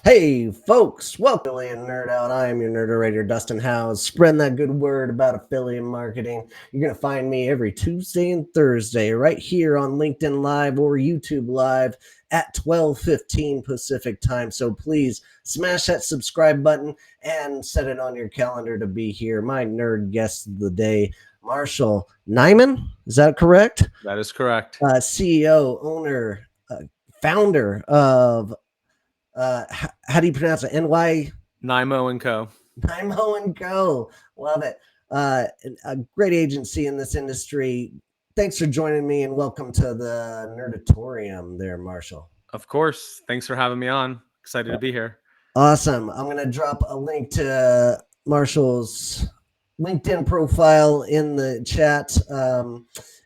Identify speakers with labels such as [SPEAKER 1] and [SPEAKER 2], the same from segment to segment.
[SPEAKER 1] Hey, folks, welcome to Affiliate Nerd Out. I am your nerderator, Dustin Howes. Spreading that good word about affiliate marketing. You're going to find me every Tuesday and Thursday right here on LinkedIn Live or YouTube Live at 12:15 Pacific time. So please smash that subscribe button and set it on your calendar to be here. My nerd guest of the day, Marshall Nyman. Is that correct?
[SPEAKER 2] That is correct.
[SPEAKER 1] CEO, owner, founder of how do you pronounce it?
[SPEAKER 2] NYMO&Co.
[SPEAKER 1] NYMO&Co. Love it. A great agency in this industry. Thanks for joining me and welcome to the Nerdatorium there, Marshall.
[SPEAKER 2] Of course. Thanks for having me on. Excited to be here.
[SPEAKER 1] Awesome. I'm going to drop a link to Marshall's LinkedIn profile in the chat.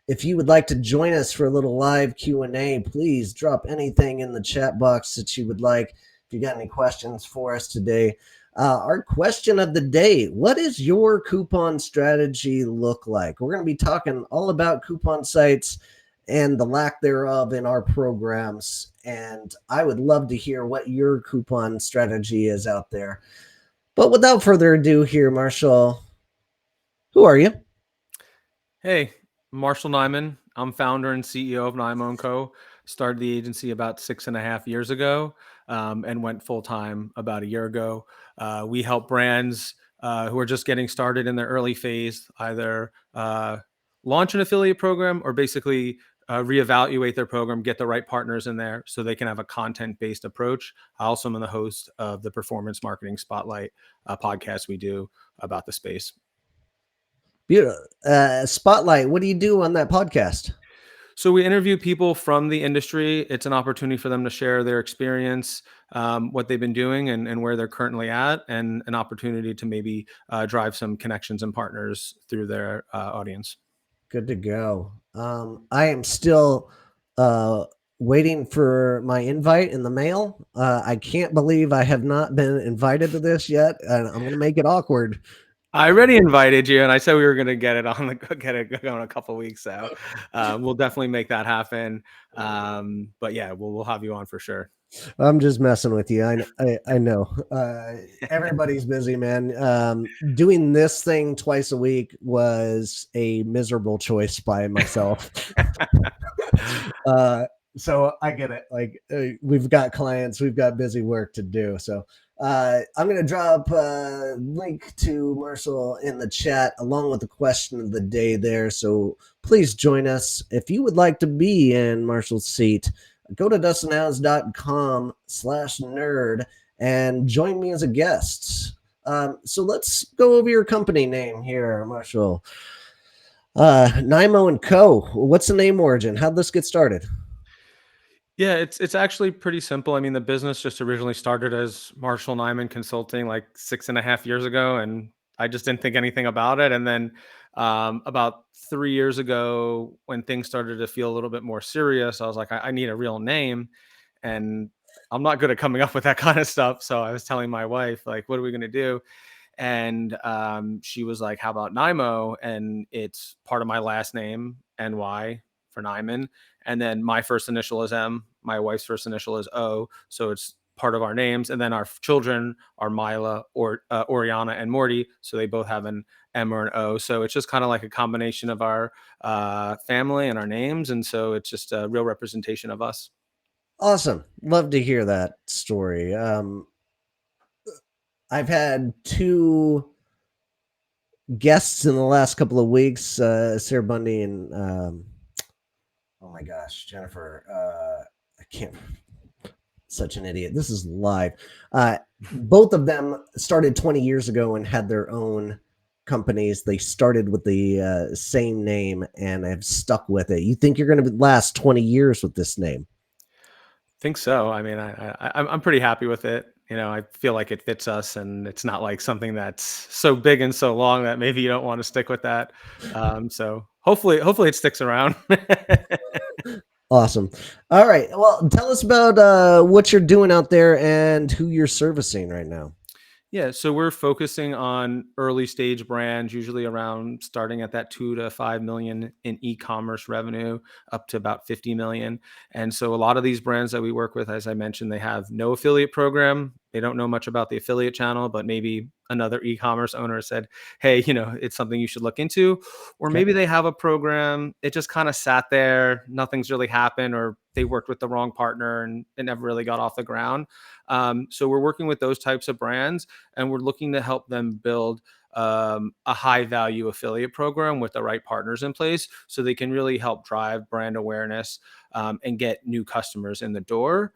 [SPEAKER 1] If you would like to join us for a little live Q&A, please drop anything in the chat box that you would like. If you got any questions for us today. Our question of the day, what does your coupon strategy look like? We're going to be talking all about coupon sites and the lack thereof in our programs. And I would love to hear what your coupon strategy is out there. But without further ado here, Marshall, who are you?
[SPEAKER 2] Hey, Marshall Nyman. I'm founder and CEO of NYMO&Co. Started the agency about 6.5 years ago and went full-time about a year ago. We help brands who are just getting started in their early phase either launch an affiliate program or basically reevaluate their program, get the right partners in there so they can have a content-based approach. I also am the host of the Performance Marketing Spotlight podcast we do about the space.
[SPEAKER 1] Beautiful. Spotlight, what do you do on that podcast?
[SPEAKER 2] So we interview people from the industry. It's an opportunity for them to share their experience, what they've been doing and where they're currently at, and an opportunity to maybe drive some connections and partners through their audience.
[SPEAKER 1] Good to go. I am still waiting for my invite in the mail. I can't believe I have not been invited to this yet, and I'm going to make it awkward.
[SPEAKER 2] I already invited you, and I said we were going to get it going a couple of weeks. So we'll definitely make that happen. But yeah, we'll have you on for sure.
[SPEAKER 1] I'm just messing with you. I know. Everybody's busy, man. Doing this thing twice a week was a miserable choice by myself. So I get it. Like we've got clients, we've got busy work to do. So I'm going to drop a link to Marshall in the chat along with the question of the day there. So please join us. If you would like to be in Marshall's seat, go to dustinhouse.com/nerd and join me as a guest. So let's go over your company name here, Marshall. NYMO&Co. What's the name origin? How'd this get started?
[SPEAKER 2] Yeah, it's actually pretty simple. I mean, the business just originally started as Marshall Nyman Consulting like 6.5 years ago, and I just didn't think anything about it. And then about 3 years ago, when things started to feel a little bit more serious, I was like, I need a real name, and I'm not good at coming up with that kind of stuff. So I was telling my wife, like, what are we going to do? And she was like, how about NYMO? And it's part of my last name, NY for Nyman. And then my first initial is M. My wife's first initial is O. So it's part of our names. And then our children are Mila, or Oriana, and Morty. So they both have an M or an O. So it's just kind of like a combination of our family and our names. And so it's just a real representation of us.
[SPEAKER 1] Awesome. Love to hear that story. I've had two guests in the last couple of weeks, Sarah Bundy and oh my gosh, Jennifer. I can't. Such an idiot. This is live. Both of them started 20 years ago and had their own companies. They started with the same name and have stuck with it. You think you're going to last 20 years with this name?
[SPEAKER 2] Think so. I mean, I'm pretty happy with it. You know, I feel like it fits us, and it's not like something that's so big and so long that maybe you don't want to stick with that. So hopefully it sticks around.
[SPEAKER 1] Awesome. All right. Well, tell us about what you're doing out there and who you're servicing right now.
[SPEAKER 2] Yeah, so we're focusing on early stage brands, usually around starting at that 2 to 5 million in e-commerce revenue, up to about 50 million. And so a lot of these brands that we work with, as I mentioned, they have no affiliate program. They don't know much about the affiliate channel, but maybe another e-commerce owner said, hey, it's something you should look into. Or
[SPEAKER 1] Okay.
[SPEAKER 2] maybe they have a program, it just kind of sat there, nothing's really happened, or they worked with the wrong partner and it never really got off the ground. So we're working with those types of brands, and we're looking to help them build a high value affiliate program with the right partners in place so they can really help drive brand awareness, and get new customers in the door.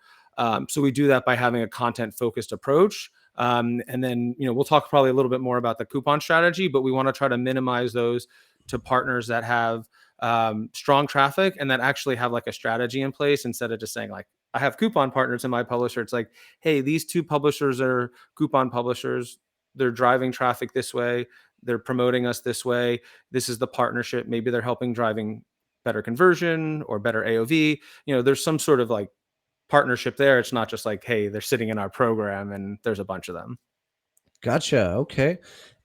[SPEAKER 2] So we do that by having a content focused approach. And then, we'll talk probably a little bit more about the coupon strategy, but we want to try to minimize those to partners that have strong traffic and that actually have like a strategy in place, instead of just saying like, I have coupon partners in my publisher. It's like, hey, these two publishers are coupon publishers. They're driving traffic this way. They're promoting us this way. This is the partnership. Maybe they're helping driving better conversion or better AOV. There's some sort of like partnership there. It's not just like, hey, they're sitting in our program and there's a bunch of them.
[SPEAKER 1] Gotcha. Okay.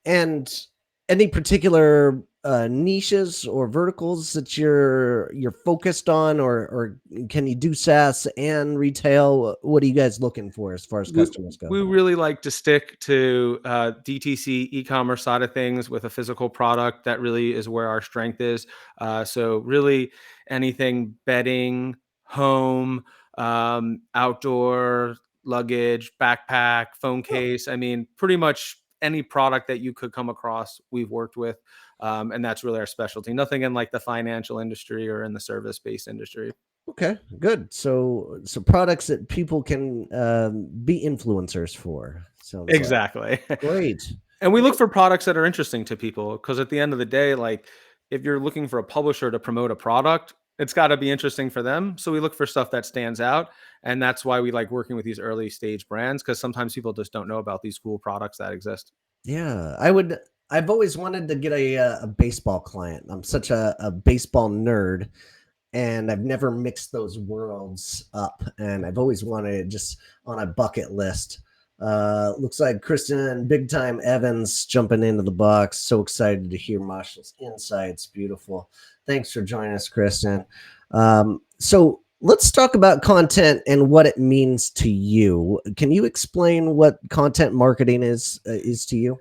[SPEAKER 1] And any particular niches or verticals that you're focused on, or can you do SaaS and retail? What are you guys looking for as far as
[SPEAKER 2] we
[SPEAKER 1] customers go?
[SPEAKER 2] we really like to stick to DTC e-commerce side of things with a physical product. That really is where our strength is. So really anything bedding, home, outdoor, luggage, backpack, phone
[SPEAKER 1] Oh,
[SPEAKER 2] case. I mean, pretty much any product that you could come across, we've worked with. And that's really our specialty. Nothing in like the financial industry or in the service-based industry.
[SPEAKER 1] okay, good. So products that people can be influencers for. Sounds like
[SPEAKER 2] Exactly.
[SPEAKER 1] great.
[SPEAKER 2] And we look
[SPEAKER 1] Well,
[SPEAKER 2] for products that are interesting to people, because at the end of the day, like if you're looking for a publisher to promote a product, it's got to be interesting for them. So we look for stuff that stands out. And that's why we like working with these early stage brands, because sometimes people just don't know about these cool products that exist.
[SPEAKER 1] yeah, I would. I've always wanted to get a baseball client. I'm such a baseball nerd, and I've never mixed those worlds up. And I've always wanted it just on a bucket list. Looks like Kristen Big Time Evans jumping into the box. So excited to hear Marshall's insights. Beautiful. Thanks for joining us, Kristen. So let's talk about content and what it means to you. Can you explain what content marketing is to you?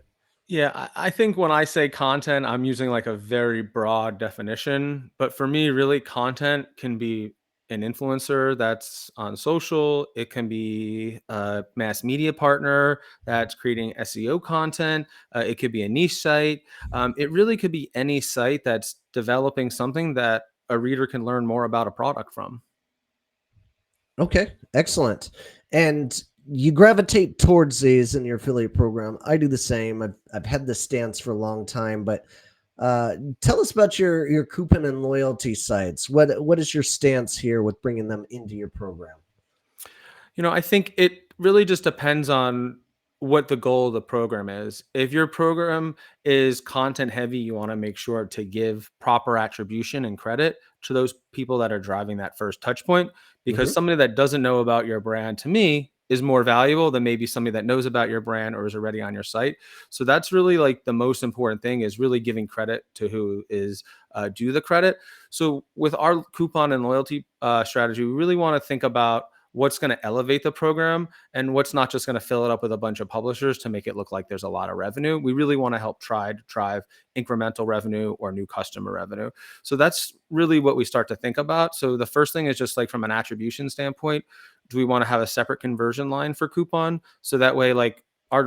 [SPEAKER 2] Yeah, I think when I say content, I'm using like a very broad definition. But for me, really, content can be an influencer that's on social. It can be a mass media partner that's creating SEO content. It could be a niche site. It really could be any site that's developing something that a reader can learn more about a product from.
[SPEAKER 1] Okay, excellent. And you gravitate towards these in your affiliate program. I do the same. I've had this stance for a long time, but tell us about your coupon and loyalty sites. What is your stance here with bringing them into your program?
[SPEAKER 2] I think it really just depends on what the goal of the program is. If your program is content heavy, you want to make sure to give proper attribution and credit to those people that are driving that first touch point, because
[SPEAKER 1] Hmm.
[SPEAKER 2] somebody that doesn't know about your brand, to me, is more valuable than maybe somebody that knows about your brand or is already on your site. So that's really like the most important thing, is really giving credit to who is due the credit. So with our coupon and loyalty strategy, we really want to think about what's going to elevate the program and what's not just going to fill it up with a bunch of publishers to make it look like there's a lot of revenue. We really want to help try to drive incremental revenue or new customer revenue. So that's really what we start to think about. So the first thing is just like from an attribution standpoint, do we want to have a separate conversion line for coupon? So that way, like our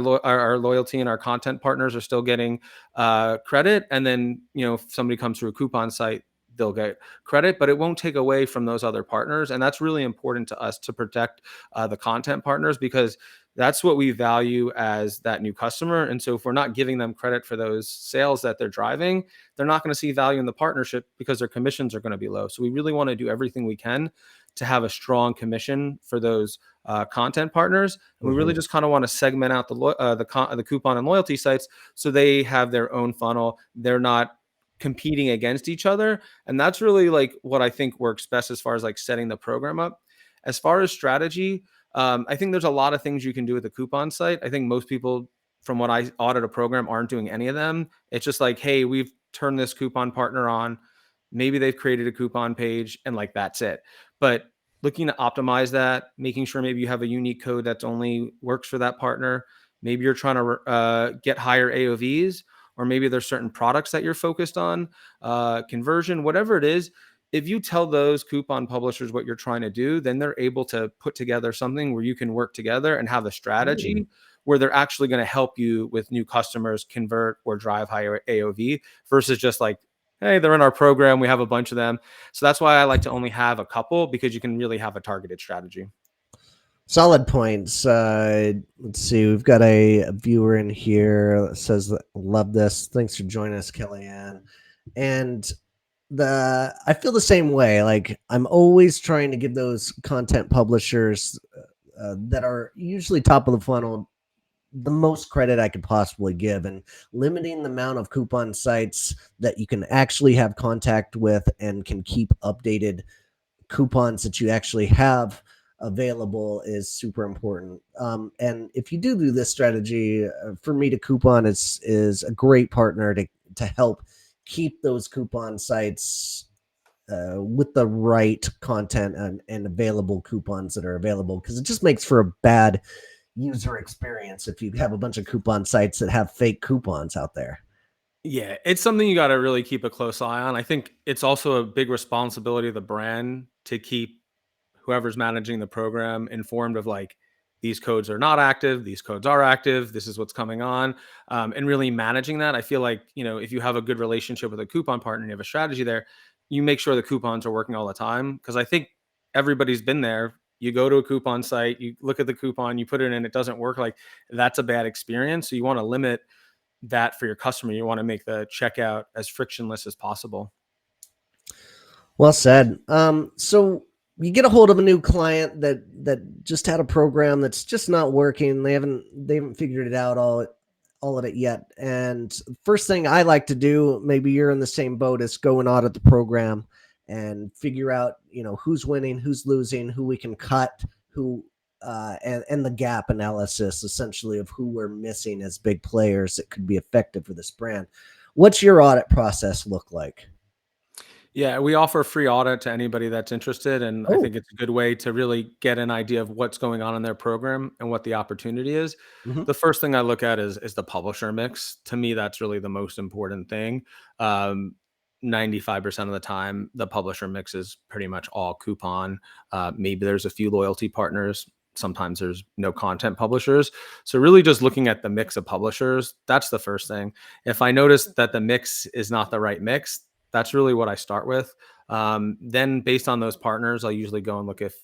[SPEAKER 2] loyalty and our content partners are still getting credit. And then, if somebody comes through a coupon site, they'll get credit, but it won't take away from those other partners. And that's really important to us to protect the content partners, because that's what we value as that new customer. And so if we're not giving them credit for those sales that they're driving, they're not going to see value in the partnership because their commissions are going to be low. So we really want to do everything we can to have a strong commission for those content partners. And we really
[SPEAKER 1] Hmm.
[SPEAKER 2] just kind of want to segment out the coupon and loyalty sites so they have their own funnel. They're not competing against each other. And that's really like what I think works best as far as like setting the program up. As far as strategy, I think there's a lot of things you can do with the coupon site. I think most people, from what I audit a program, aren't doing any of them. It's just like, hey, we've turned this coupon partner on. Maybe they've created a coupon page and like that's it. But looking to optimize that, making sure maybe you have a unique code that's only works for that partner. Maybe you're trying to get higher AOVs, or maybe there's certain products that you're focused on, conversion, whatever it is. If you tell those coupon publishers what you're trying to do, then they're able to put together something where you can work together and have a
[SPEAKER 1] Mm.
[SPEAKER 2] strategy where they're actually going to help you with new customers convert or drive higher AOV versus just like, hey, they're in our program, we have a bunch of them. So that's why I like to only have a couple, because you can really have a targeted strategy.
[SPEAKER 1] Solid points. Let's see. We've got a viewer in here that says, "Love this. Thanks for joining us, Kellyanne." And I feel the same way. Like I'm always trying to give those content publishers that are usually top of the funnel the most credit I could possibly give, and limiting the amount of coupon sites that you can actually have contact with and can keep updated coupons that you actually have available is super important. And if you do this strategy, for me to coupon is a great partner to help keep those coupon sites with the right content and available coupons that are available, because it just makes for a bad user experience if you have a bunch of coupon sites that have fake coupons out there.
[SPEAKER 2] Yeah, it's something you got to really keep a close eye on. I think it's also a big responsibility of the brand to keep whoever's managing the program informed of like, these codes are not active, these codes are active, this is what's coming on, and really managing that. I feel like, if you have a good relationship with a coupon partner and you have a strategy there, you make sure the coupons are working all the time, because I think everybody's been there. You go to a coupon site, you look at the coupon, you put it in, it doesn't work. Like, that's a bad experience. So you want to limit that for your customer. You want to make the checkout as frictionless as possible.
[SPEAKER 1] Well said. So you get a hold of a new client that just had a program that's just not working. They haven't figured it out all of it yet. And first thing I like to do, maybe you're in the same boat, is go and audit the program and figure out who's winning, who's losing, who we can cut, who and the gap analysis essentially of who we're missing as big players that could be effective for this brand. What's your audit process look like?
[SPEAKER 2] Yeah, we offer a free audit to anybody that's interested, and I
[SPEAKER 1] Oh.
[SPEAKER 2] think it's a good way to really get an idea of what's going on in their program and what the opportunity is.
[SPEAKER 1] Mhm.
[SPEAKER 2] The first thing I look at is the publisher mix. To me, that's really the most important thing. Um, 95% of the time, the publisher mix is pretty much all coupon. Maybe there's a few loyalty partners. Sometimes there's no content publishers. So really just looking at the mix of publishers, that's the first thing. If I notice that the mix is not the right mix, that's really what I start with. Then based on those partners, I'll usually go and look if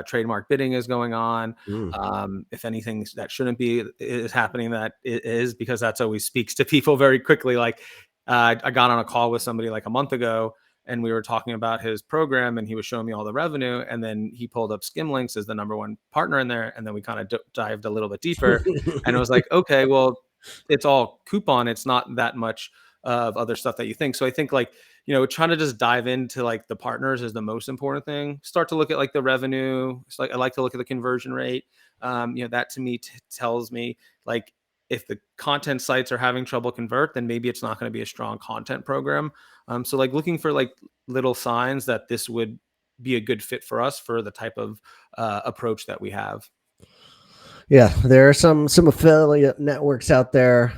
[SPEAKER 2] trademark bidding is going on.
[SPEAKER 1] Mm.
[SPEAKER 2] If anything that shouldn't be is happening, that it is, because that's always speaks to people very quickly. Like, I got on a call with somebody like a month ago, and we were talking about his program, and he was showing me all the revenue, and then he pulled up Skimlinks as the number one partner in there, and then we kind of dived a little bit deeper, and it was like, okay, well, it's all coupon. It's not that much of other stuff that you think. So I think, like, trying to just dive into like the partners is the most important thing. Start to look at like the revenue. It's like I like to look at the conversion rate. That to me tells me, like, if the content sites are having trouble convert, then maybe it's not going to be a strong content program. So like looking for like little signs that this would be a good fit for us for the type of approach that we have.
[SPEAKER 1] Yeah, there are some affiliate networks out there.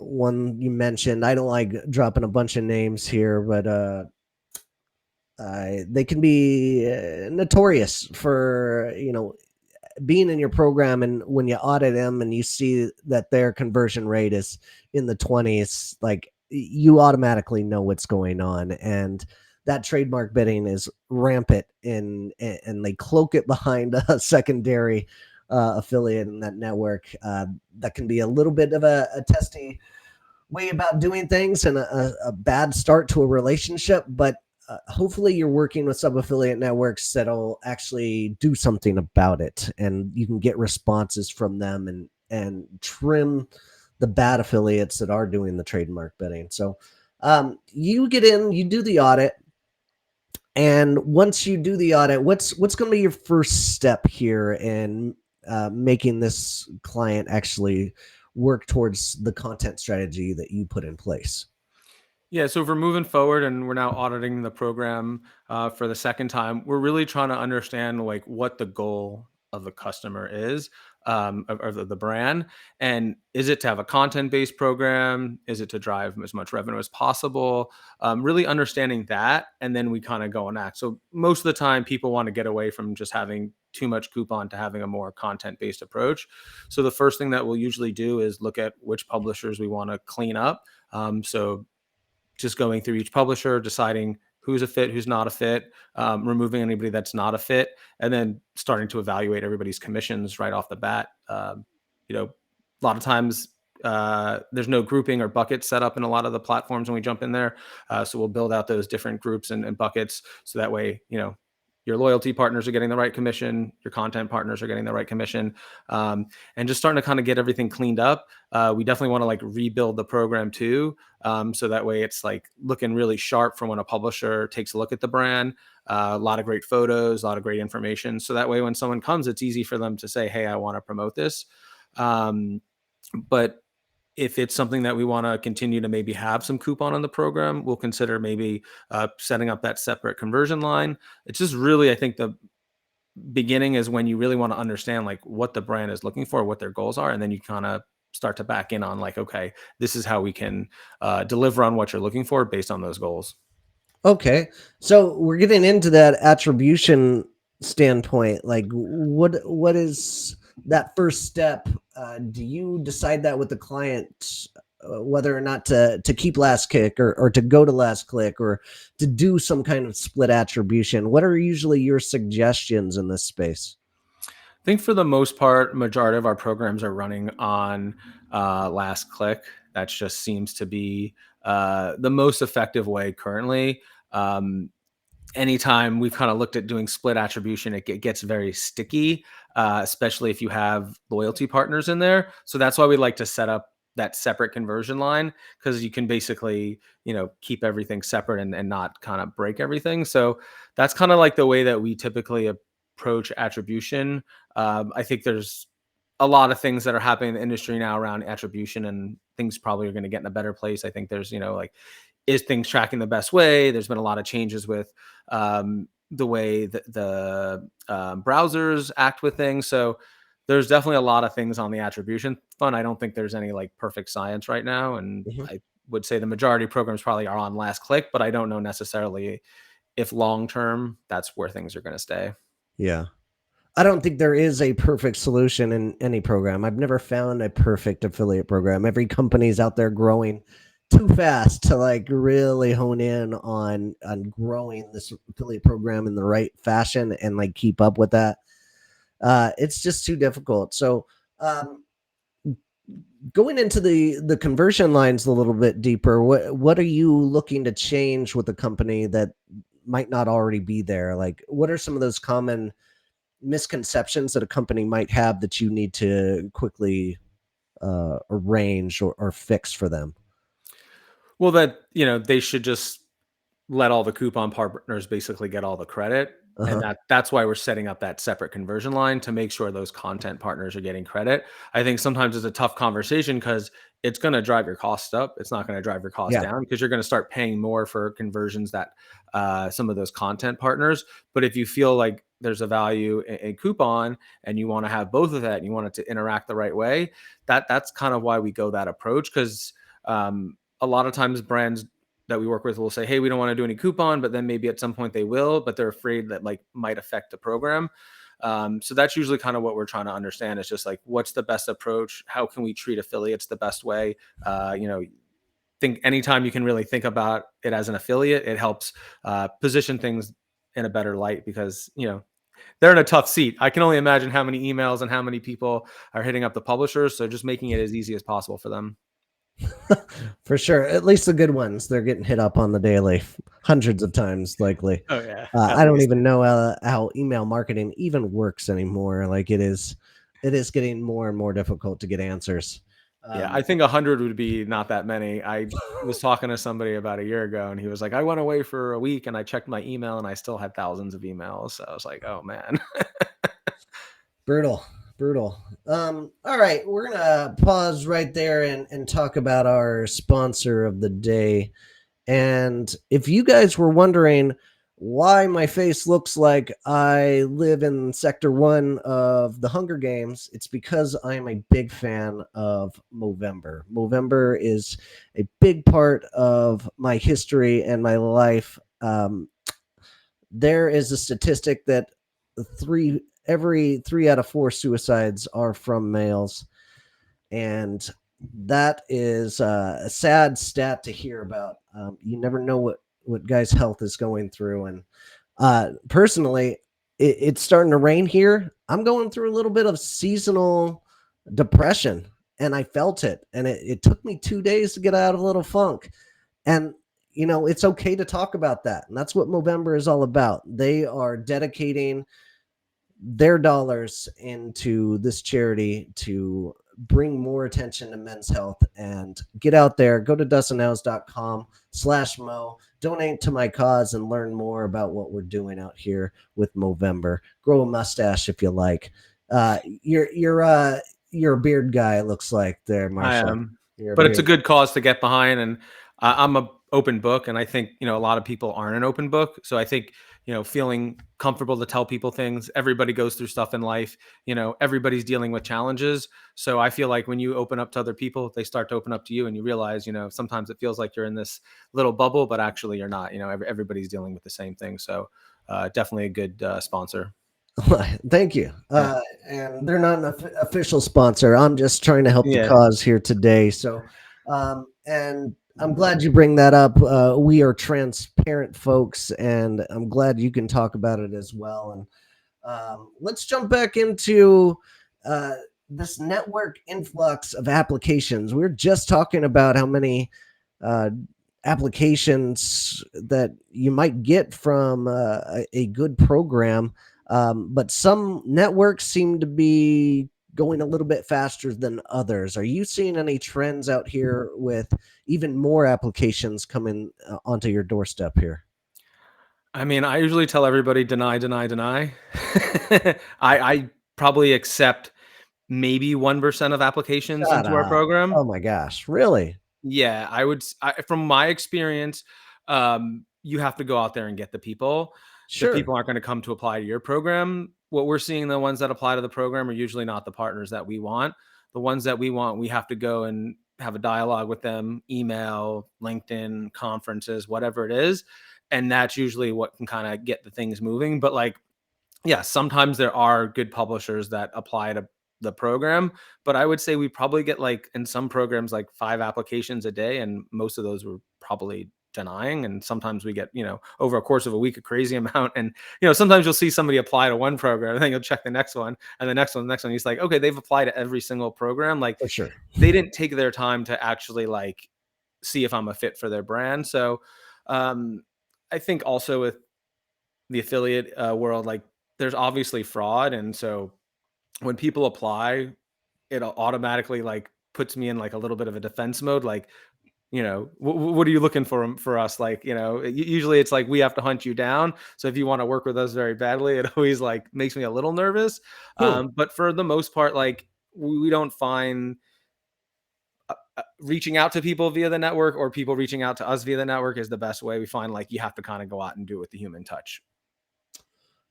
[SPEAKER 1] One you mentioned, I don't like dropping a bunch of names here, but they can be notorious for being in your program, and when you audit them and you see that their conversion rate is in the 20s, like you automatically know what's going on. And that trademark bidding is rampant and they cloak it behind a secondary affiliate in that network. That can be a little bit of a testy way about doing things and a bad start to a relationship. But hopefully you're working with sub affiliate networks that'll actually do something about it, and you can get responses from them and trim the bad affiliates that are doing the trademark bidding. So you get in, you do the audit, and once you do the audit, what's going to be your first step here in making this client actually work towards the content strategy that you put in place?
[SPEAKER 2] Yeah, so if we're moving forward and we're now auditing the program for the second time, we're really trying to understand like what the goal of the customer is, of the brand, and is it to have a content-based program? Is it to drive as much revenue as possible? Really understanding that, and then we kind of go and act. So most of the time, people want to get away from just having too much coupon to having a more content-based approach. So the first thing that we'll usually do is look at which publishers we want to clean up. So just going through each publisher, deciding who's a fit, who's not a fit, removing anybody that's not a fit, and then starting to evaluate everybody's commissions right off the bat. A lot of times there's no grouping or buckets set up in a lot of the platforms when we jump in there. So we'll build out those different groups and buckets so that way, your loyalty partners are getting the right commission, your content partners are getting the right commission, and just starting to kind of get everything cleaned up. We definitely want to like rebuild the program too, so that way it's like looking really sharp for when a publisher takes a look at the brand. A lot of great photos, a lot of great information. So that way when someone comes, it's easy for them to say, hey, I want to promote this. But if it's something that we want to continue to maybe have some coupon on the program, we'll consider maybe setting up that separate conversion line. It's just really, I think the beginning is when you really want to understand like what the brand is looking for, what their goals are, and then you kind of start to back in on like, okay, this is how we can deliver on what you're looking for based on those goals.
[SPEAKER 1] Okay. So we're getting into that attribution standpoint. Like what is that first step? Do you decide that with the client whether or not to keep last click or to go to last click or to do some kind of split attribution? What are usually your suggestions in this space?
[SPEAKER 2] I think for the most part, majority of our programs are running on last click. That just seems to be the most effective way currently. Um, Anytime we've kind of looked at doing split attribution, it gets very sticky, especially if you have loyalty partners in there. So that's why we like to set up that separate conversion line, because you can basically, keep everything separate and not kind of break everything. So that's kind of like the way that we typically approach attribution. I think there's a lot of things that are happening in the industry now around attribution, and things probably are going to get in a better place. I think there's, like, is things tracking the best way? There's been a lot of changes with the way that the browsers act with things. So there's definitely a lot of things on the attribution front. I don't think there's any like perfect science right now, and
[SPEAKER 1] Mhm.
[SPEAKER 2] I would say the majority of programs probably are on last click, but I don't know necessarily if long term that's where things are going to stay.
[SPEAKER 1] Yeah. I don't think there is a perfect solution in any program. I've never found a perfect affiliate program. Every company's out there growing too fast to like really hone in on growing this affiliate program in the right fashion and like keep up with that. It's just too difficult. So um, going into the conversion lines a little bit deeper, what are you looking to change with the company that might not already be there? Like, what are some of those common misconceptions that a company might have that you need to quickly arrange or fix for them?
[SPEAKER 2] Well, that, they should just let all the coupon partners basically get all the credit. And
[SPEAKER 1] Uh-huh.
[SPEAKER 2] that's why we're setting up that separate conversion line to make sure those content partners are getting credit. I think sometimes it's a tough conversation because it's going to drive your costs up. It's not going to drive your costs
[SPEAKER 1] Yeah.
[SPEAKER 2] down because you're going to start paying more for conversions that some of those content partners. But if you feel like there's a value in coupon and you want to have both of that and you want it to interact the right way, that's kind of why we go that approach. Because a lot of times brands that we work with will say, hey, we don't want to do any coupon, but then maybe at some point they will, but they're afraid that like might affect the program. So that's usually kind of what we're trying to understand, is just like, what's the best approach? How can we treat affiliates the best way? Think anytime you can really think about it as an affiliate, it helps position things in a better light, because, they're in a tough seat. I can only imagine how many emails and how many people are hitting up the publishers. So just making it as easy as possible for them.
[SPEAKER 1] For sure. At least the good ones, they're getting hit up on the daily, hundreds of times, likely.
[SPEAKER 2] Oh yeah,
[SPEAKER 1] I
[SPEAKER 2] at
[SPEAKER 1] don't
[SPEAKER 2] least.
[SPEAKER 1] even know how email marketing even works anymore. Like it is getting more and more difficult to get answers.
[SPEAKER 2] Yeah, I
[SPEAKER 1] Um,
[SPEAKER 2] think 100 would be not that many. I was talking to somebody about a year ago, and he was like, "I went away for a week, and I checked my email, and I still had thousands of emails." So I was like, "Oh man."
[SPEAKER 1] Brutal, brutal. All right, we're gonna pause right there and talk about our sponsor of the day. And if you guys were wondering why my face looks like I live in Sector 1 of the Hunger Games, it's because I am a big fan of Movember. Movember is a big part of my history and my life. There is a statistic that every 3 out of 4 suicides are from males, and that is a sad stat to hear about. You never know what guys' health is going through, and personally, it's starting to rain here. I'm going through a little bit of seasonal depression, and I felt it, and it took me 2 days to get out of a little funk. And it's okay to talk about that, and that's what Movember is all about. They are dedicating their dollars into this charity to bring more attention to men's health. And get out there, go to dustinhouse.com/mo, donate to my cause, and learn more about what we're doing out here with Movember. Grow a mustache if you like. You're a beard guy, it looks like there,
[SPEAKER 2] I
[SPEAKER 1] Marshall.
[SPEAKER 2] am,
[SPEAKER 1] You're a
[SPEAKER 2] but it's a
[SPEAKER 1] beard.
[SPEAKER 2] good cause to get behind, and I'm a open book, and I think a lot of people aren't an open book. So I think feeling comfortable to tell people things. Everybody goes through stuff in life. Everybody's dealing with challenges. So I feel like when you open up to other people, they start to open up to you, and you realize sometimes it feels like you're in this little bubble, but actually you're not. Everybody's dealing with the same thing. So definitely a good sponsor.
[SPEAKER 1] Thank you.
[SPEAKER 2] Yeah.
[SPEAKER 1] And they're not an official sponsor. I'm just trying to help the
[SPEAKER 2] Yeah.
[SPEAKER 1] cause here today. So, and I'm glad you bring that up. We are transparent folks, and I'm glad you can talk about it as well. And let's jump back into uh, this network influx of applications. We are just talking about how many uh, applications that you might get from a good program. But some networks seem to be going a little bit faster than others. Are you seeing any trends out here with even more applications coming onto your doorstep here?
[SPEAKER 2] I mean, I usually tell everybody deny, deny, deny. I probably accept maybe 1% of applications
[SPEAKER 1] Shut
[SPEAKER 2] into our
[SPEAKER 1] up.
[SPEAKER 2] program.
[SPEAKER 1] Oh my gosh. Really?
[SPEAKER 2] Yeah, from my experience, you have to go out there and get the people. The
[SPEAKER 1] Sure.
[SPEAKER 2] people aren't gonna come to apply to your program. What we're seeing, the ones that apply to the program are usually not the partners that we want. The ones that we want, we have to go and have a dialogue with them, email, LinkedIn, conferences, whatever it is, and that's usually what can kinda get the things moving. But, like, yeah, sometimes there are good publishers that apply to the program, but I would say we probably get, like, in some programs, like 5 applications a day, and most of those we're probably denying. And sometimes we get, over a course of a week, a crazy amount. And sometimes you'll see somebody apply to one program, and then you'll check the next one, and the next one, the next one. He's like, okay, they've applied to every single program. Like,
[SPEAKER 1] For sure.
[SPEAKER 2] they didn't take their time to actually, like, see if I'm a fit for their brand. So um I think also with the affiliate world, like, there's obviously fraud. And so when people apply, it automatically, like, puts me in, like, a little bit of a defense mode. Like, what are you looking for us? Like, usually it's like we have to hunt you down. So if you want to work with us very badly, it always, like, makes me a little nervous.
[SPEAKER 1] Hmm.
[SPEAKER 2] But for the most part, like, we don't find reaching out to people via the network, or people reaching out to us via the network, is the best way. We find, like, you have to kind of go out and do it with the human touch.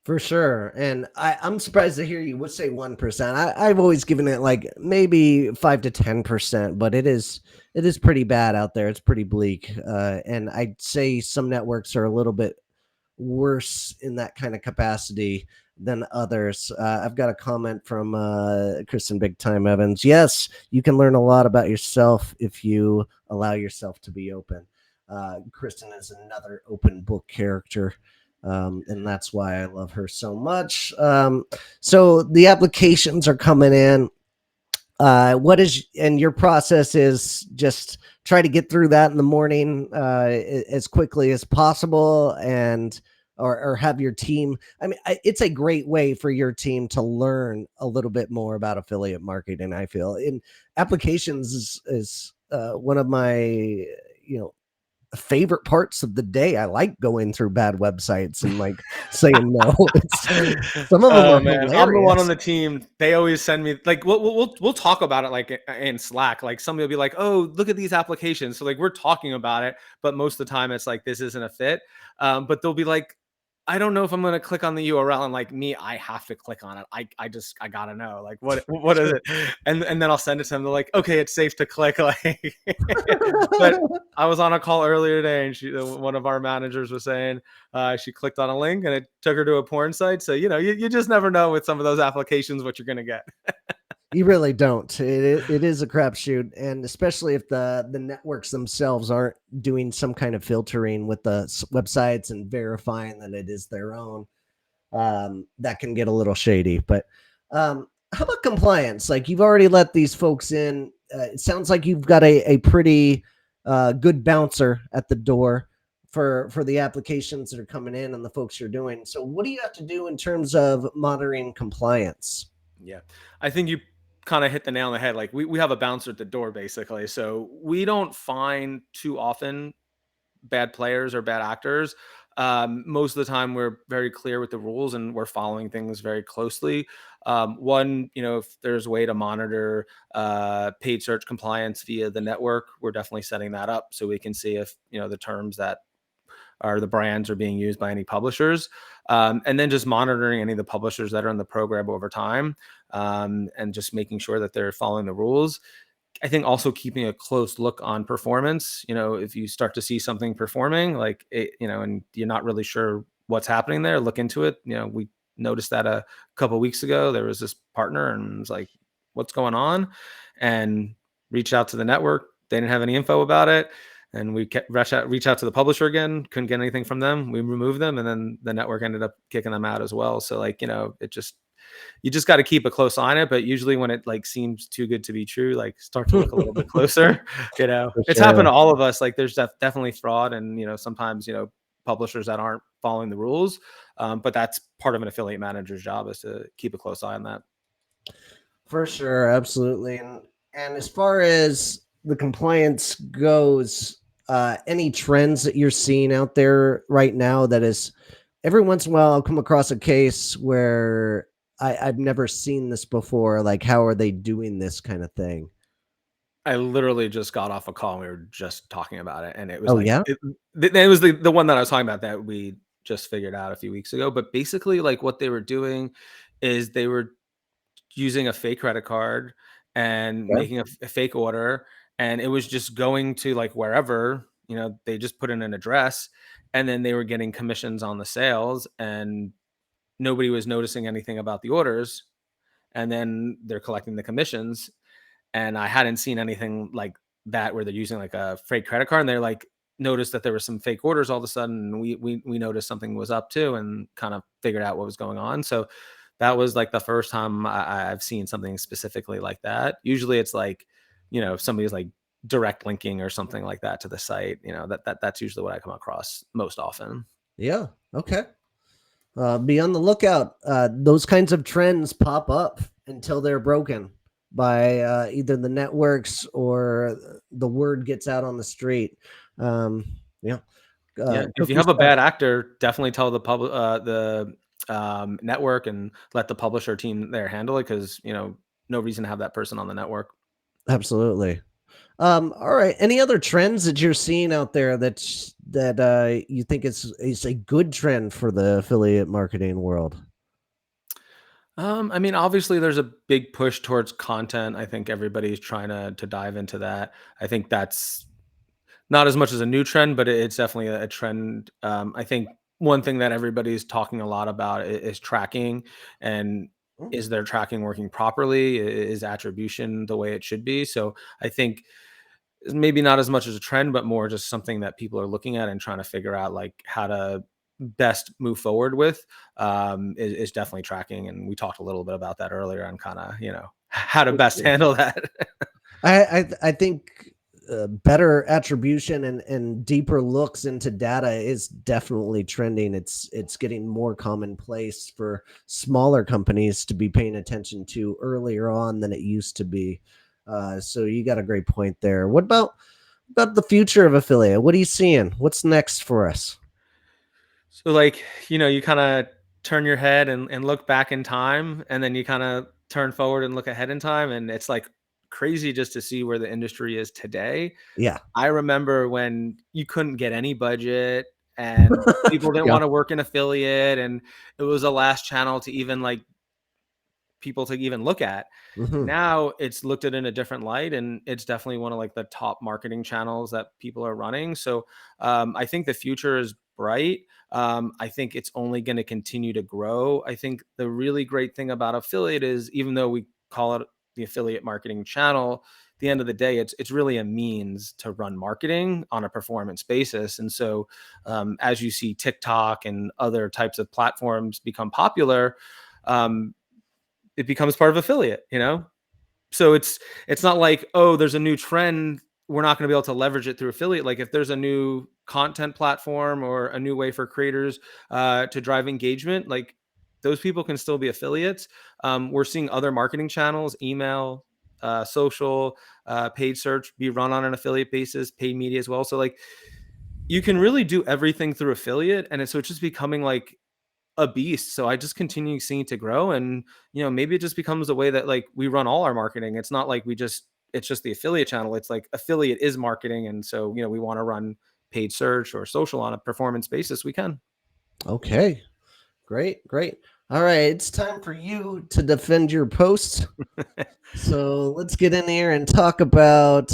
[SPEAKER 1] For sure. And I'm surprised to hear you would say 1%. I've always given it like maybe 5 to 10%, but it is pretty bad out there. It's pretty bleak. And I'd say some networks are a little bit worse in that kind of capacity than others. I've got a comment from Kristen Big Time Evans. Yes, you can learn a lot about yourself if you allow yourself to be open. Kristen is another open book character. And that's why I love her so much. So the applications are coming in. What is and your process is just try to get through that in the morning as quickly as possible, and or have your team. I mean, it's a great way for your team to learn a little bit more about affiliate marketing. I feel in applications is one of my you know favorite parts of the day. I like going through bad websites and like saying no. It's some of them
[SPEAKER 2] Oh
[SPEAKER 1] are
[SPEAKER 2] man, I'm the one on
[SPEAKER 1] hilarious.
[SPEAKER 2] the team. They always send me like we'll talk about it like in Slack. Like somebody will be like, "Oh, look at these applications." So like we're talking about it, but most of the time it's like this isn't a fit. But they'll be like, "I don't know if I'm going to click on the URL." And like me, I have to click on it. I gotta know like what is
[SPEAKER 1] Sure.
[SPEAKER 2] it, and then I'll send it to them. They're like, "Okay, it's safe to click." Like, but I was on a call earlier today, and one of our managers was saying she clicked on a link and it took her to a porn site. So, you just never know with some of those applications what you're going to get.
[SPEAKER 1] You really don't. It is a crapshoot, and especially if the networks themselves aren't doing some kind of filtering with the websites and verifying that it is their own. That can get a little shady. But how about compliance? Like you've already let these folks in. It sounds like you've got a pretty good bouncer at the door for the applications that are coming in and the folks you're doing. So what do you have to do in terms of monitoring compliance?
[SPEAKER 2] Yeah. I think you kind of hit the nail on the head. Like we have a bouncer at the door basically. So we don't find too often bad players or bad actors. Most of the time, we're very clear with the rules and we're following things very closely. One, if there's a way to monitor paid search compliance via the network, we're definitely setting that up so we can see if the terms that are the brands are being used by any publishers, and then just monitoring any of the publishers that are in the program over time, and just making sure that they're following the rules. I think also keeping a close look on performance. If you start to see something performing like it, and you're not really sure what's happening there, look into it. We noticed that a couple of weeks ago there was this partner and it's like, what's going on? And reach out to the network. They didn't have any info about it. And we kept reach out to the publisher again, couldn't get anything from them. We removed them, and then the network ended up kicking them out as well. So like, it just you just got to keep a close eye on it. But usually when it like seems too good to be true, like start to look a little bit closer.
[SPEAKER 1] For
[SPEAKER 2] It's happened
[SPEAKER 1] sure.
[SPEAKER 2] to all of us. Like there's definitely fraud, and sometimes publishers that aren't following the rules. But that's part of an affiliate manager's job is to keep a close eye on that.
[SPEAKER 1] For sure, absolutely. And as far as the compliance goes, any trends that you're seeing out there right now that is every once in a while I'll come across a case where I've never seen this before. Like, how are they doing this kind of thing?
[SPEAKER 2] I literally just got off a call and we were just talking about it, and it was
[SPEAKER 1] Oh
[SPEAKER 2] like
[SPEAKER 1] yeah?
[SPEAKER 2] it was the one that I was talking about that we just figured out a few weeks ago. But basically, like what they were doing is they were using a fake credit card and
[SPEAKER 1] Yeah.
[SPEAKER 2] making a fake order, and it was just going to like wherever, they just put in an address, and then they were getting commissions on the sales, and nobody was noticing anything about the orders, and then they're collecting the commissions. And I hadn't seen anything like that where they're using like a fake credit card, and they're like noticed that there were some fake orders all of a sudden, and we noticed something was up too, and kind of figured out what was going on. So that was like the first time I've seen something specifically like that. Usually it's like, if somebody's like direct linking or something like that to the site, that's usually what I come across most often.
[SPEAKER 1] Yeah. Okay. Be on the lookout. Those kinds of trends pop up until they're broken by either the networks or the word gets out on the street. Um, yeah,
[SPEAKER 2] Yeah, if you
[SPEAKER 1] cookie
[SPEAKER 2] have a
[SPEAKER 1] stuff.
[SPEAKER 2] bad actor, definitely tell the network and let the publisher team there handle it, because no reason to have that person on the network.
[SPEAKER 1] Absolutely. All right. Any other trends that you're seeing out there that you think is a good trend for the affiliate marketing world?
[SPEAKER 2] I mean, obviously, there's a big push towards content. I think everybody's trying to dive into that. I think that's not as much as a new trend, but it's definitely a trend. I think one thing that everybody's talking a lot about is tracking, and
[SPEAKER 1] Mm,
[SPEAKER 2] is their tracking working properly? Is attribution the way it should be? So I think maybe not as much as a trend, but more just something that people are looking at and trying to figure out like how to best move forward with, is definitely tracking. And we talked a little bit about that earlier on kind of, how to
[SPEAKER 1] for
[SPEAKER 2] best
[SPEAKER 1] sure.
[SPEAKER 2] handle that.
[SPEAKER 1] I think better attribution and deeper looks into data is definitely trending. It's getting more commonplace for smaller companies to be paying attention to earlier on than it used to be. So you got a great point there. About the future of affiliate. What are you seeing? What's next for us?
[SPEAKER 2] So like, you kind of turn your head and look back in time, and then you kind of turn forward and look ahead in time. And it's like crazy just to see where the industry is today.
[SPEAKER 1] Yeah.
[SPEAKER 2] I remember when you couldn't get any budget and people didn't
[SPEAKER 1] Yeah.
[SPEAKER 2] want to work in affiliate, and it was the last channel to even like people to even look at.
[SPEAKER 1] Hmm.
[SPEAKER 2] Now it's looked at in a different light, and it's definitely one of like the top marketing channels that people are running. So I think the future is bright. I think it's only going to continue to grow. I think the really great thing about affiliate is, even though we call it the affiliate marketing channel, at the end of the day, it's really a means to run marketing on a performance basis. And so as you see TikTok and other types of platforms become popular, um, it becomes part of affiliate. So it's not like, oh, there's a new trend, we're not going to be able to leverage it through affiliate. Like if there's a new content platform or a new way for creators to drive engagement, like those people can still be affiliates. We're seeing other marketing channels, email, social, paid search, be run on an affiliate basis, paid media as well. So like you can really do everything through affiliate, and it's just becoming like a beast. So I just continue seeing it to grow, and maybe it just becomes a way that like we run all our marketing. It's not like it's just the affiliate channel. It's like affiliate is marketing, and so we want to run paid search or social on a performance basis. We can.
[SPEAKER 1] Okay. Great. Great. All right. It's time for you to defend your post. So let's get in here and talk about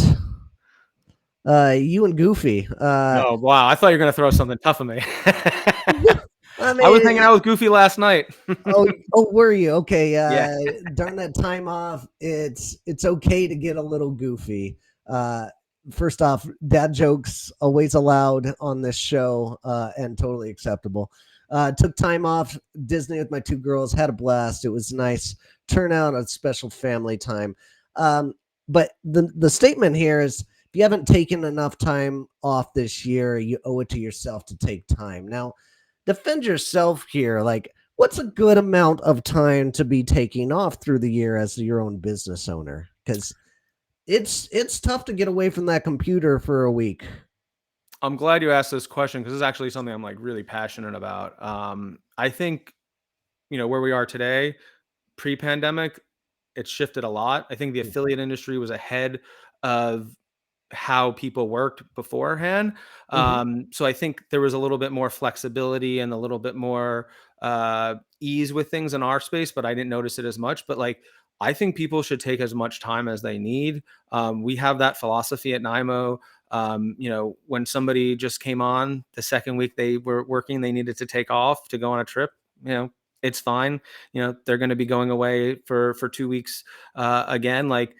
[SPEAKER 1] you and Goofy.
[SPEAKER 2] Oh wow! I thought you were gonna throw something tough at me.
[SPEAKER 1] I
[SPEAKER 2] I was hanging
[SPEAKER 1] mean,
[SPEAKER 2] out with Goofy last night.
[SPEAKER 1] were you okay?
[SPEAKER 2] Yeah.
[SPEAKER 1] During that time off, it's okay to get a little goofy. Uh, First off, dad jokes always allowed on this show, and totally acceptable. Took time off Disney with my two girls, had a blast. It was nice turnout, a special family time. Um, but the statement here is, if you haven't taken enough time off this year, you owe it to yourself to take time. Now, defend yourself here. Like, what's a good amount of time to be taking off through the year as your own business owner? Because it's tough to get away from that computer for a week.
[SPEAKER 2] I'm glad you asked this question because it's actually something I'm like really passionate about. I think where we are today, pre-pandemic, it's shifted a lot. I think the affiliate industry was ahead of how people worked beforehand.
[SPEAKER 1] Mm-hmm.
[SPEAKER 2] So I think there was a little bit more flexibility and a little bit more ease with things in our space, but I didn't notice it as much. But like, I think people should take as much time as they need. We have that philosophy at NYMO. When somebody just came on the second week they were working, they needed to take off to go on a trip. It's fine. They're going to be going away for 2 weeks again. Like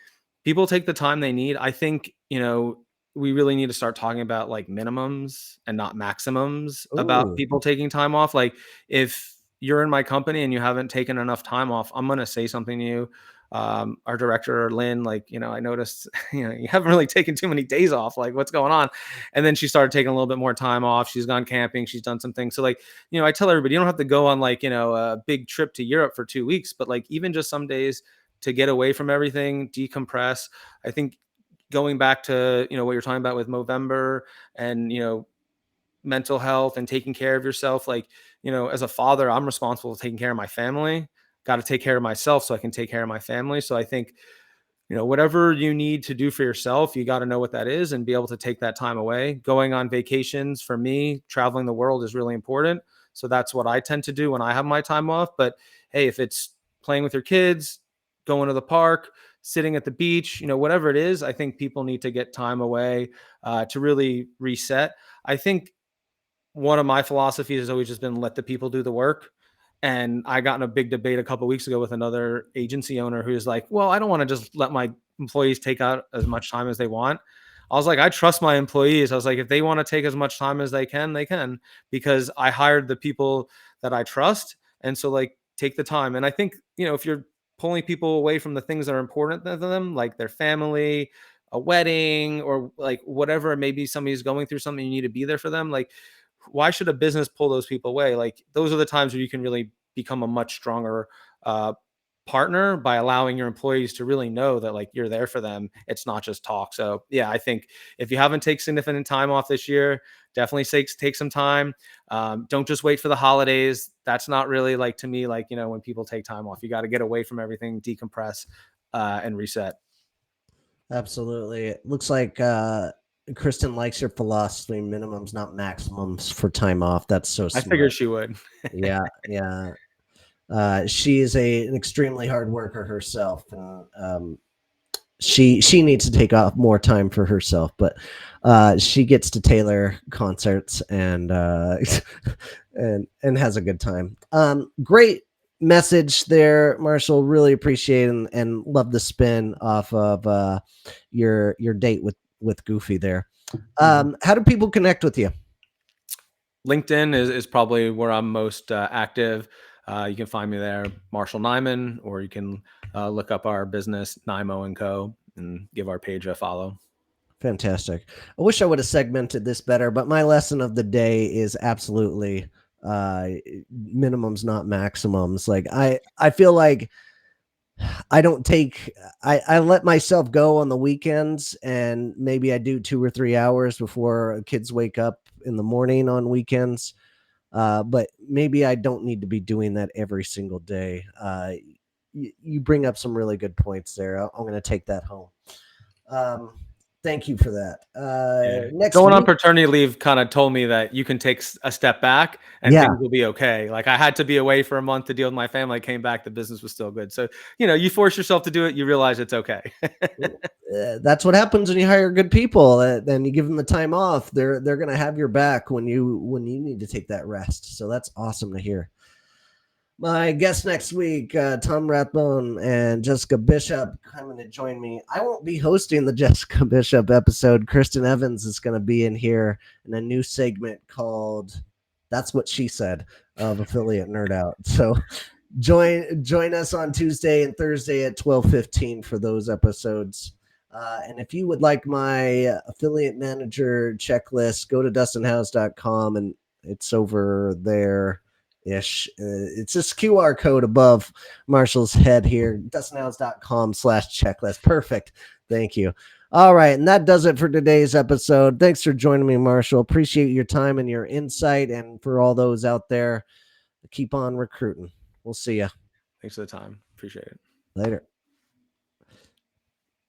[SPEAKER 2] people take the time they need. I think, we really need to start talking about like minimums and not maximums about
[SPEAKER 1] Oh,
[SPEAKER 2] people taking time off. Like if you're in my company and you haven't taken enough time off, I'm going to say something to you. Our director, Lynn, like, I noticed, you haven't really taken too many days off. Like what's going on? And then she started taking a little bit more time off. She's gone camping. She's done some things. So like, I tell everybody, you don't have to go on like, a big trip to Europe for 2 weeks, but like even just some days to get away from everything, decompress. I think going back to what you're talking about with Movember and mental health and taking care of yourself, like as a father, I'm responsible for taking care of my family. Got to take care of myself so I can take care of my family. So I think whatever you need to do for yourself, you got to know what that is and be able to take that time away. Going on vacations for me, traveling the world is really important. So that's what I tend to do when I have my time off. But hey, if it's playing with your kids, going to the park, sitting at the beach, whatever it is, I think people need to get time away to really reset. I think one of my philosophies has always just been let the people do the work. And I got in a big debate a couple of weeks ago with another agency owner who's like, well, I don't want to just let my employees take out as much time as they want. I was like, I trust my employees. I was like, if they want to take as much time as they can, because I hired the people that I trust. And so like take the time. And I think, if you're pulling people away from the things that are important to them, like their family, a wedding, or like whatever, maybe somebody's going through something, you need to be there for them. Like, why should a business pull those people away? Like those are the times where you can really become a much stronger partner by allowing your employees to really know that like you're there for them. It's not just talk. So yeah, I think if you haven't taken significant time off this year, definitely take some time. Don't just wait for the holidays. That's not really like, to me, like, when people take time off, you got to get away from everything, decompress, and reset.
[SPEAKER 1] Absolutely. It looks like Kristen likes your philosophy: minimums, not maximums, for time off. That's so
[SPEAKER 2] I figured
[SPEAKER 1] smart.
[SPEAKER 2] she would.
[SPEAKER 1] Yeah, yeah. She is an extremely hard worker herself, and she needs to take off more time for herself. But she gets to tailor concerts and and has a good time. Great message there, Marshall. Really appreciate and love the spin off of your date with Goofy there.
[SPEAKER 2] Mhm.
[SPEAKER 1] How do people connect with you?
[SPEAKER 2] LinkedIn is probably where I'm most active. You can find me there, Marshall Nyman, or you can look up our business, NYMO&Co, and give our page a follow.
[SPEAKER 1] Fantastic. I wish I would have segmented this better, but my lesson of the day is absolutely uh minimums, not maximums. Like I feel like I don't take I let myself go on the weekends, and maybe I do 2 or 3 hours before kids wake up in the morning on weekends. But maybe I don't need to be doing that every single day. You bring up some really good points there. I'm going to take that home. Um, Thank you for that.
[SPEAKER 2] Yeah.
[SPEAKER 1] Next
[SPEAKER 2] Going on
[SPEAKER 1] week,
[SPEAKER 2] paternity leave kind of told me that you can take a step back and
[SPEAKER 1] yeah,
[SPEAKER 2] things will be okay. Like I had to be away for a month to deal with my family. I came back, the business was still good. So, you force yourself to do it, you realize it's okay.
[SPEAKER 1] that's what happens when you hire good people. Then you give them the time off. They're going to have your back when you need to take that rest. So that's awesome to hear. My guest next week, Tom Rathbone and Jessica Bishop, coming to join me. I won't be hosting the Jessica Bishop episode. Kristen Evans is going to be in here in a new segment called "That's What She Said" of Affiliate Nerd Out. So join us on Tuesday and Thursday at 12:15 for those episodes. And if you would like my affiliate manager checklist, go to dustinhouse.com, and it's over there ish. It's this QR code above Marshall's head here, dustinhouse.com/checklist. Perfect. Thank you. All right. And that does it for today's episode. Thanks for joining me, Marshall. Appreciate your time and your insight. And for all those out there, keep on recruiting. We'll see you
[SPEAKER 2] Thanks for the time. Appreciate it.
[SPEAKER 1] later.